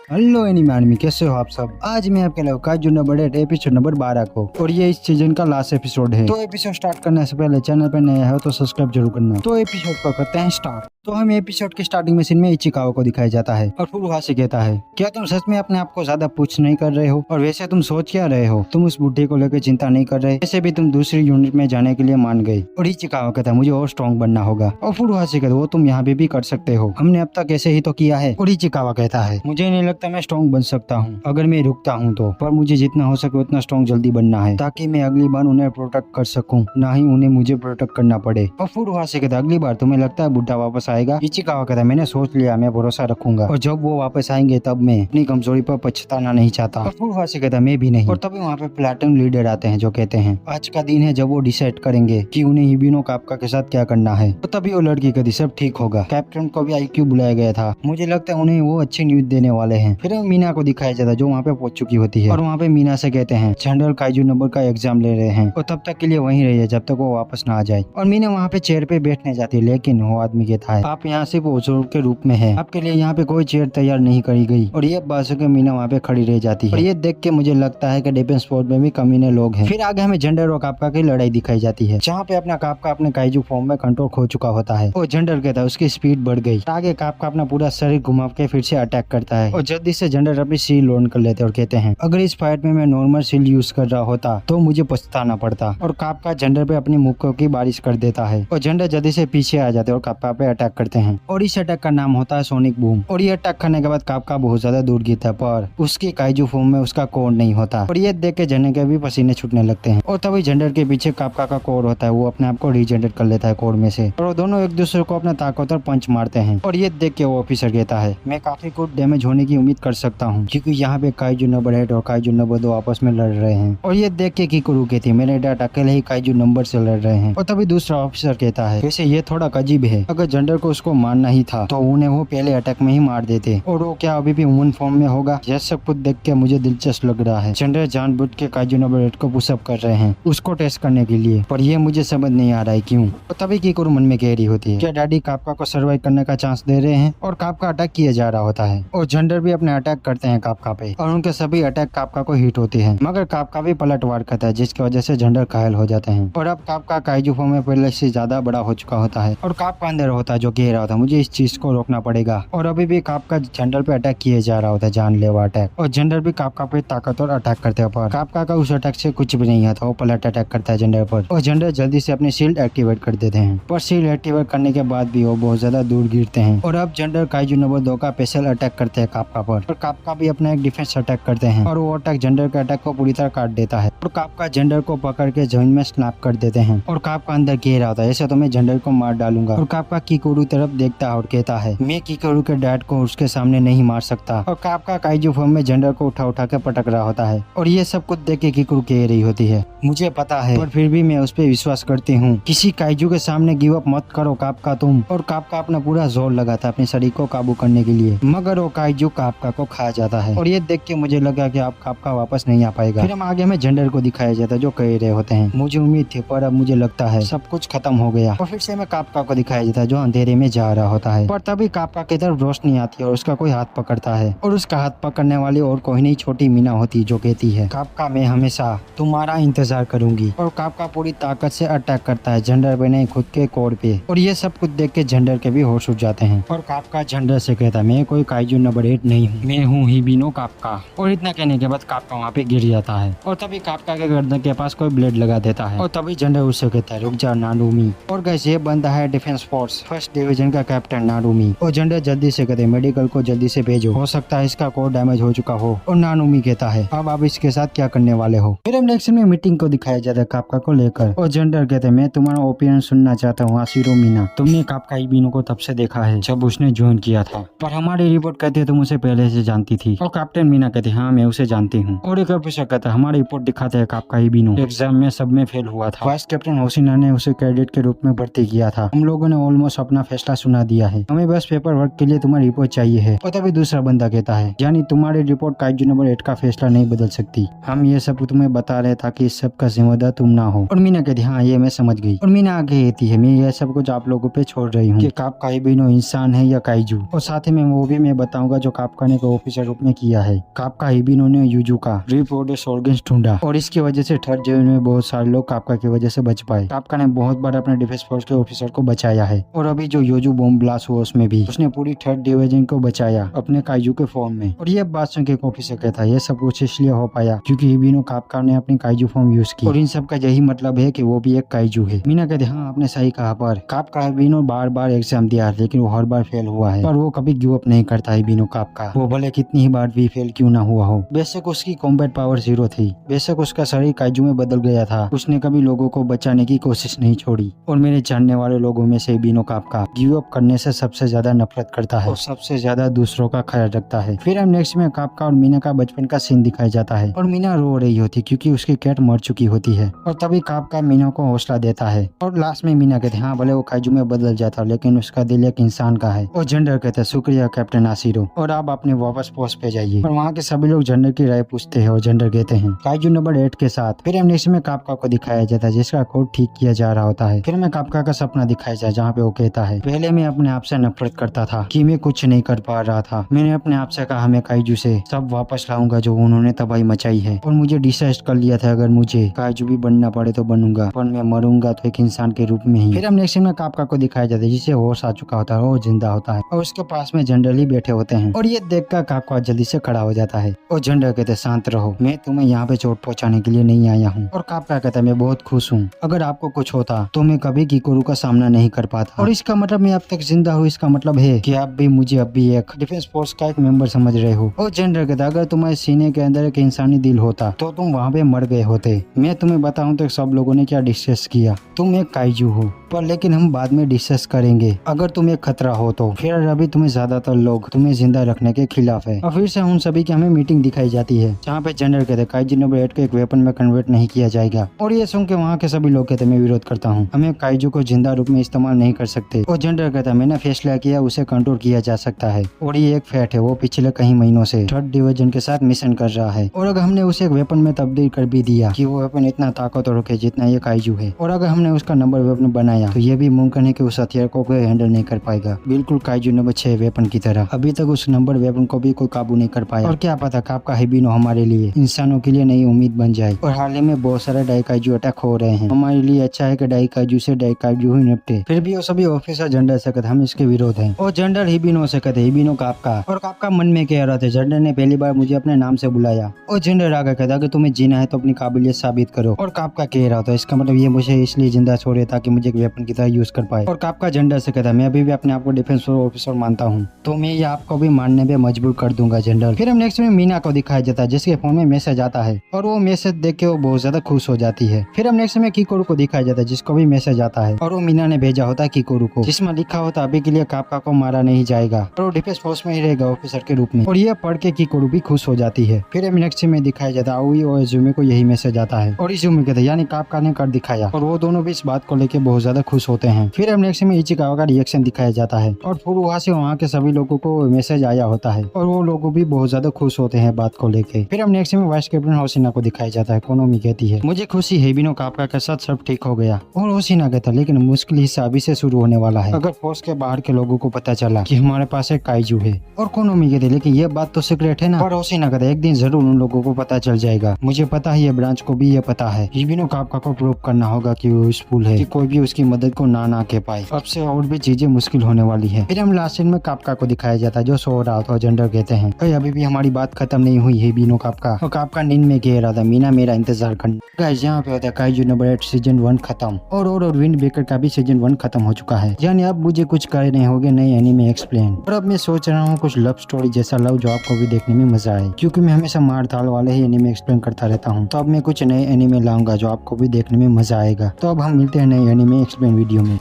Hello anime army, कैसे हो आप सब। आज मैं आपके लिए काजू नंबर 8 एपिसोड नंबर 12 को, और ये इस सीजन का लास्ट एपिसोड है। तो एपिसोड स्टार्ट करने से पहले चैनल पर नया है तो सब्सक्राइब जरूर करना। तो एपिसोड को करते हैं स्टार्ट। तो हम एपिसोड के स्टार्टिंग में सीन में इचिकावा को दिखाया जाता है और फुरुहा से कहता है, क्या तुम सच में अपने आप को ज्यादा पूछ नहीं कर रहे हो, और वैसे तुम सोच क्या रहे हो, तुम उस बुढ़े को लेकर चिंता नहीं कर रहे, वैसे भी तुम दूसरी यूनिट में जाने के लिए मान गए। और इचिकावा कहता है, मुझे और स्ट्रॉन्ग बनना होगा। और फुरुहा से कहता है, वो तुम यहाँ पे भी कर सकते हो, हमने अब तक ऐसे ही तो किया है। और इचिकावा कहता है, मुझे नहीं लगता मैं स्ट्रॉन्ग बन सकता हूँ अगर मैं रुकता हूँ तो, पर मुझे जितना हो सके उतना स्ट्रॉन्ग जल्दी बनना है ताकि मैं अगली बार उन्हें प्रोटेक्ट कर सकूं, ना ही उन्हें मुझे प्रोटेक्ट करना पड़े। और फुरुहा से कहता है, अगली बार तुम्हें लगता है बुड्ढा वापस आएगा। इचिकावा कहता है, मैंने सोच लिया, मैं भरोसा रखूंगा, और जब वो वापस आएंगे तब मैं अपनी कमजोरी पर पछताना नहीं चाहता। और फुरुहा से कहता है, मैं भी नहीं। और तभी वहाँ पे प्लेटून लीडर आते हैं जो कहते हैं, आज का दिन है जब वो डिसाइड करेंगे कि उन्हें हिबिनो कापका के साथ क्या करना है। तो तभी वो लड़की कहती, सब ठीक होगा। कैप्टन को भी आईक्यू बुलाया गया था, मुझे लगता है उन्हें वो अच्छी न्यूज देने वाले हैं। फिर मीना को दिखाया जाता है जो वहाँ पे पहुंच चुकी होती है, और वहाँ पे मीना से कहते हैं जनरल काइजू नंबर का एग्जाम ले रहे हैं और तब तक के लिए वहीं रहिए जब तक वो वापस ना आ जाए। और मीना वहाँ पे चेयर पे बैठने जाती है, लेकिन वो आदमी कहता है, आप यहाँ सिर्फ बुजुर्ग के रूप में है, आपके लिए यहाँ पे कोई चेयर तैयार नहीं करी गई। और ये बात सुन के मीना वहाँ पे खड़ी रह जाती है, और ये देख के मुझे लगता है कि डिफेंस फोर्स में भी कमीने लोग हैं। फिर आगे हमें जेंडर और कापका की लड़ाई दिखाई जाती है, जहाँ पे अपना कापका अपने काइजू फॉर्म में कंट्रोल खो चुका होता है। और जेंडर कहता है उसकी स्पीड बढ़ गई। आगे कापका अपना पूरा शरीर घुमा के फिर से अटैक करता है, और जल्दी से जेंडर अपनी सील लोन कर लेते हैं और कहते हैं, अगर इस फाइट में मैं नॉर्मल सील यूज कर रहा होता तो मुझे पछताना पड़ता। और कापका जेंडर पे अपनी मुक्कों की बारिश कर देता है, और जेंडर जल्दी से पीछे आ जाते हैं और कापका पे अटैक करते हैं। और इस अटैक का नाम होता है सोनिक बूम। और ये अटैक करने के बाद कापका बहुत ज्यादा दूर गिरता है, पर उसकी काइजू फॉर्म में उसका कोर नहीं होता। और ये देख के जेंडर के भी पसीने छूटने लगते हैं। और तभी जेंडर के पीछे कापका का कोर होता है, वो अपने आप को रीजनरेट कर लेता है कोर में से, और वो दोनों एक दूसरे को अपना ताकतवर पंच मारते हैं। और ये देख के वो ऑफिसर कहता है, मैं काफी कुछ डैमेज होने की उम्मीद कर सकता हूँ, क्योंकि यहाँ पे काइजू नंबर 8 और काइजू नंबर 2 आपस में लड़ रहे हैं। और ये देख के किकुरु कहती है, मेरे डैड अकेले ही काइजू नंबर से लड़ रहे हैं। और तभी दूसरा ऑफिसर कहता है, वैसे ये थोड़ा अजीब है, अगर जेंडर को उसको मारना ही था तो उन्हें वो पहले अटैक में ही मार देते, और वो क्या अभी भी ह्यूमन फॉर्म में होगा। यह सब कुछ देख के मुझे दिलचस्प लग रहा है। जेंडर जानबूझ के काइजू नंबर 8 को पुशअप कर रहे हैं उसको टेस्ट करने के लिए, पर ये मुझे समझ नहीं आ रहा है क्यों। और तभी किकुरु मन में कह रही होती है, क्या डैडी कापका को सर्वाइव करने का चांस दे रहे हैं। और कापका अटैक किया जा रहा होता है, और जेंडर भी अपने अटैक करते हैं कापका पे, और उनके सभी अटैक कापका को हिट होती है, मगर कापका भी पलटवार करता है, जिसकी वजह से जेंडर घायल हो जाते हैं। और अब कापका काइजू फॉर्म में पहले से ज्यादा बड़ा हो चुका होता है, और कापका अंदर होता है जो कह रहा होता है, मुझे इस चीज को रोकना पड़ेगा। और अभी भी कापका जेंडर पे अटैक किए जा रहा होता है, जानलेवा अटैक, और जेंडर भी कापका पे ताकतवर अटैक करते हैं, पर कापका का उस अटैक से कुछ भी नहीं आता, वो पलट अटैक करता है जेंडर पर, और जेंडर जल्दी से अपनी शील्ड एक्टिवेट कर देते हैं। पर शील्ड एक्टिवेट करने के बाद भी वो बहुत ज्यादा दूर गिरते हैं। और अब जेंडर काइजू नंबर 2 का स्पेशल अटैक करते हैं कापका पर, और कापका भी अपना एक डिफेंस अटैक करते हैं, और वो अटैक जेंडर के अटैक को पूरी तरह काट देता है। और कापका जेंडर को पकड़ के जमीन में स्नैप कर देते हैं, और कापका अंदर कह रहा होता है, ऐसे तो मैं जेंडर को मार डालूंगा। और कापका किकुरु तरफ देखता है और कहता है, मैं किकुरु के डैड को उसके सामने नहीं मार सकता। और कापका काइजू फॉर्म में जेंडर को उठा उठा के पटक रहा होता है, और ये सब कुछ देख के किकुरु कह रही होती है, मुझे पता है, पर फिर भी मैं उस पर विश्वास करती हूँ, किसी काइजू के सामने गिव अप मत करो कापका तुम। और कापका अपना पूरा जोर लगाता है अपने शरीर को काबू करने के लिए, मगर वो काइजू कापका को खा जाता है। और ये देख के मुझे लगा कि आप कापका वापस नहीं आ पाएगा। फिर हम आगे में जेंडर को दिखाया जाता है जो कह रहे होते हैं, मुझे उम्मीद थी पर अब मुझे लगता है सब कुछ खत्म हो गया। और फिर से हमें कापका को दिखाया जाता है जो अंधेरे में जा रहा होता है, पर तभी कापका की तरफ रोशनी आती है और उसका कोई हाथ पकड़ता है, और उसका हाथ पकड़ने वाली और कोई नहीं छोटी मीना होती है जो कहती है, कापका मैं हमेशा तुम्हारा इंतजार करूंगी। और कापका पूरी ताकत से अटैक करता है जेंडर पे नहीं खुद के कोर पे, और ये सब कुछ देख के जेंडर के भी होश उड़ जाते हैं। और कापका जेंडर से कहता है, मैं कोई काइजू नंबर 8 नहीं हूँ, मैं हूँ हिबिनो कापका। और इतना कहने के बाद कापका वहाँ पे गिर जाता है, और तभी कापका के गर्दन के पास कोई ब्लेड लगा देता है, और तभी जेंडर उससे कहता है, रुक जा नारुमी। और गैस ये बंदा है डिफेंस फोर्स फर्स्ट डिवीजन का कैप्टन नारुमी। और जेंडर जल्दी से कहते हैं, मेडिकल को जल्दी से भेजो, हो सकता है इसका कोर डैमेज हो चुका हो। और नारुमी कहता है, अब आप इसके साथ क्या करने वाले हो। फिर हम नेक्स्ट में मीटिंग को दिखाया जाता है कापका को लेकर, और जेंडर कहते हैं, मैं तुम्हारा ओपिनियन सुनना चाहता हूँ आशिरो मीना, तुमने कापका हिबिनो को तब से देखा है जब उसने ज्वाइन किया था, पर हमारी रिपोर्ट कहती है तुम उसे पहले से जानती थी। और कैप्टन मीना कहते हैं, हाँ मैं उसे जानती हूँ। और एक ऑफिसर कहता है, हमारी रिपोर्ट दिखाते हैं कापका हिबिनो एग्जाम में सब में फेल हुआ था, वाइस कैप्टन होशिना ने उसे कैडेट के रूप में भर्ती किया था, हम लोगों ने ऑलमोस्ट अपना फैसला सुना दिया है, हमें बस पेपर वर्क के लिए तुम्हारी रिपोर्ट चाहिए है। और तभी दूसरा बंदा कहता है, यानी तुम्हारी रिपोर्ट काइजू नंबर 8 का फैसला नहीं बदल सकती, हम ये सब तुम्हें बता रहे ताकि इस सब का जिम्मेदार तुम ना हो। और मीना कहती है, हाँ ये मैं समझ गई। और मीना आगे कहती है, मैं ये सब कुछ आप लोगों पे छोड़ रही हूँ कि कापका हिबिनो इंसान है या काइजू, और साथ ही में वो भी मैं बताऊंगा जो कापका कापका ने ऑफिसर रूप में किया है। कापका हिबिनो ने यूजुका रिपोर्टर्स ऑर्गन्स ढूंढा और इसकी वजह से थर्ड डिवीजन में बहुत सारे लोग कापका की वजह से बच पाए। कापका ने बहुत बार अपने डिफेंस फोर्स के ऑफिसर को बचाया है और अभी जो योजू बॉम्ब ब्लास्ट हुआ उसमें भी उसने पूरी थर्ड डिवीजन को बचाया अपने काइजू के फॉर्म में। और ये बात सुन के ऑफिसर कहता है ये सब कुछ इसलिए हो पाया क्योंकि हिबिनो कापका ने अपनी काइजू फॉर्म यूज की और इन सब का यही मतलब है कि वो भी एक काइजू है। मीना कहते हाँ आपने सही कहा, पर कापका हिबिनो बार बार एग्जाम दिया लेकिन वो हर बार फेल हुआ है, पर वो कभी गिव अप नहीं करता हिबिनो कापका, वो भले कितनी ही बार भी फेल क्यों ना हुआ हो। बेशक उसकी कॉम्बैट पावर 0 थी, बेशक उसका शरीर काइजू में बदल गया था, उसने कभी लोगों को बचाने की कोशिश नहीं छोड़ी। और मेरे जानने वाले लोगों में से हिबिनो कापका गिव अप करने से सबसे ज्यादा नफरत करता है और सबसे ज्यादा दूसरों का ख्याल रखता है। फिर हम नेक्स्ट में कापका और मीना का बचपन का सीन दिखाया जाता है और मीना रो रही होती क्योंकि उसकी कैट मर चुकी होती है और तभी कापका मीना को हौसला देता है और लास्ट में मीना कहते हाँ भले वो काइजू में बदल जाता लेकिन उसका दिल एक इंसान का है। और जेंडर कहते हैं शुक्रिया कैप्टन आशिरो और आप अपने वापस पोस्ट पे जाइए। और वहाँ के सभी लोग जेंडर की राय पूछते हैं और जेंडर कहते हैं काइजू नंबर 8 के साथ। फिर हम नेक्स्ट में कापका को दिखाया जाता है जिसका कोड ठीक किया जा रहा होता है। फिर हमें कापका का सपना दिखाया जाए जहाँ पे वो कहता है पहले मैं अपने आप से नफरत करता था कि मैं कुछ नहीं कर पा रहा था, मैंने अपने आप से कहा मैं काइजू से सब वापस लाऊंगा जो उन्होंने तबाही मचाई है और मुझे डिसाइड कर लिया था अगर मुझे काइजू भी बनना पड़े तो बनूंगा, पर मैं मरूंगा तो एक इंसान के रूप में ही। फिर हम नेक्स्ट में कापका को दिखाया जाता है जिसे होश आ चुका होता है, वो जिंदा होता है और उसके पास में जनरली बैठे होते हैं और ये देखकर कापका जल्दी से खड़ा हो जाता है और जनरल कहते शांत रहो, मैं तुम्हें यहाँ पे चोट पहुँचाने के लिए नहीं आया हूँ। और कापका कहता है मैं बहुत खुश हूँ, अगर आपको कुछ होता तो मैं कभी किकोरू का सामना नहीं कर पाता और इसका मतलब मैं अब तक जिंदा हूँ, इसका मतलब है कि आप भी मुझे अब भी एक डिफेंस फोर्स का एक मेंबर समझ रहे हो। और जनरल कहता अगर तुम्हारे सीने के अंदर एक इंसानी दिल होता तो तुम वहाँ पे मर गए होते। मैं तुम्हें बताऊँ तो सब लोगों ने क्या डिस्कस किया, तुम एक काइजू हो पर लेकिन हम बाद में डिस्कस करेंगे, अगर तुम एक खतरा हो तो। फिर अभी तुम्हें ज्यादातर लोग तुम्हें जिंदा रखने के खिलाफ है। और फिर से उन सभी की हमें मीटिंग दिखाई जाती है जहाँ पे जनरल कहते काइजू नंबर 8 को एक वेपन में कन्वर्ट नहीं किया जाएगा और ये सुन के वहाँ के सभी लोग कहते मैं विरोध करता हूँ, हमें काइजू को जिंदा रूप में इस्तेमाल नहीं कर सकते। और जनरल कहता मैंने फैसला किया उसे कंट्रोल किया जा सकता है और ये एक फैक्ट है, वो पिछले कई महीनों से थर्ड डिवीजन के साथ मिशन कर रहा है और अगर हमने उसे एक वेपन में तब्दील कर भी दिया कि वो वेपन इतना ताकतवर है जितना ये काइजू है और अगर हमने उसका नंबर वेपन बनाया तो ये भी मुमकिन है कि उस हथियार को कोई हैंडल नहीं कर पाएगा, बिल्कुल काइजू नंबर 6 वेपन की तरह। अभी तक उस नंबर वेपन को भी कोई काबू नहीं कर पाया और क्या पता कापका हिबिनो हमारे लिए इंसानों के लिए नई उम्मीद बन जाए। और हाल ही में बहुत सारे डाइकाइजू अटैक हो रहे हैं, हमारे लिए अच्छा है कि डाइकाइजू से डाइकाइजू ही निपटे। फिर भी वो सभी ऑफिसर जनरल से कहते हम इसके विरोध हैं और जनरल हिबिनो से कहते हिबिनो कापका। और कापका मन में कह रहा था जनरल ने पहली बार मुझे अपने नाम से बुलाया और जनरल आगे कहता कि तुम्हें जीना है तो अपनी काबिलियत साबित करो। और कापका कह रहा था इसका मतलब ये मुझे इसलिए जिंदा छोड़े ताकि मुझे एक वेपन की तरह यूज कर पाए। और कापका जनरल से कहता मैं अभी भी अपने आप को डिफेंस ऑफिसर मानता हूँ तो मैं ये आपको भी मानने में मजबूर कर दूंगा जनरल। फिर हम नेक्स्ट में मीना को दिखाया जाता है जिसके फोन में मैसेज आता है और वो मैसेज देख के वो बहुत ज्यादा खुश हो जाती है। फिर हम नेक्स्ट में किकोरू को दिखाया जाता है जिसको भी मैसेज आता है और वो मीना ने भेजा होता है किकोरू को, जिसमें लिखा होता अभी के लिए कापका को मारा नहीं जाएगा और वो डिफेंस फोर्स में ही रहेगा ऑफिसर के रूप में। और ये पढ़ के किकोरू भी खुश हो जाती है। फिर हम नेक्स्ट में दिखाया जाता है और इजुमी को यही मैसेज आता है और इजुमी कहते यानी कापका ने कर दिखाया और वो दोनों भी इस बात को लेकर बहुत ज्यादा खुश होते हैं। फिर हम नेक्स्ट में इचिकावा का रिएक्शन दिखाया जाता है और फुरुहा से वहाँ के सभी लोगों को मैसेज आया होता है और वो लोग भी बहुत ज्यादा खुश होते हैं बात को लेके। फिर हम नेक्स्ट में वाइस कैप्टन होशिना को दिखाया जाता है। कोनोमी कहती है मुझे खुशी है हिबिनो कापका के साथ सब ठीक हो गया। और होशिना कहता लेकिन मुश्किल हिस्सा अभी से शुरू होने वाला है, अगर फोर्स के बाहर के लोगों को पता चला कि हमारे पास एक काइजू है। और कोनोमी कहती लेकिन ये बात तो सीक्रेट है ना। और होशिना कहता एक दिन जरूर उन लोगों को पता चल जाएगा, मुझे पता है ये ब्रांच को भी ये पता है। हिबिनो कापका को प्रूव करना होगा कि वो यूजफुल है, कि कोई भी उसकी मदद को ना कह पाए। अब से और भी चीजें मुश्किल होने वाली है। फिर हम लास्ट सीन में कापका को दिखाया जाता है जो सो रहा था। जनरल कहते हैं अभी भी हमारी बात खत्म नहीं हुई है हिबिनो कापका। और कापका नींद में कह रहा था मीना मेरा इंतजार करना। गाइस यहाँ पे होता है काइजू नंबर 8 सीजन 1 खत्म और विंड ब्रेकर का भी सीजन 1 खत्म हो चुका है। यानी अब मुझे कुछ करने होंगे नए एनीमे एक्सप्लेन। और अब मैं सोच रहा हूँ कुछ लव स्टोरी जैसा लव जो आपको भी देखने में मजा आए, क्योंकि मैं हमेशा मार धाड़ वाले ही एनीमे एक्सप्लेन करता रहता हूँ। तो अब मैं कुछ नए एनीमे लाऊंगा जो आपको भी देखने में मजा आएगा। तो अब हम मिलते हैं नए एनीमे एक्सप्लेन वीडियो में।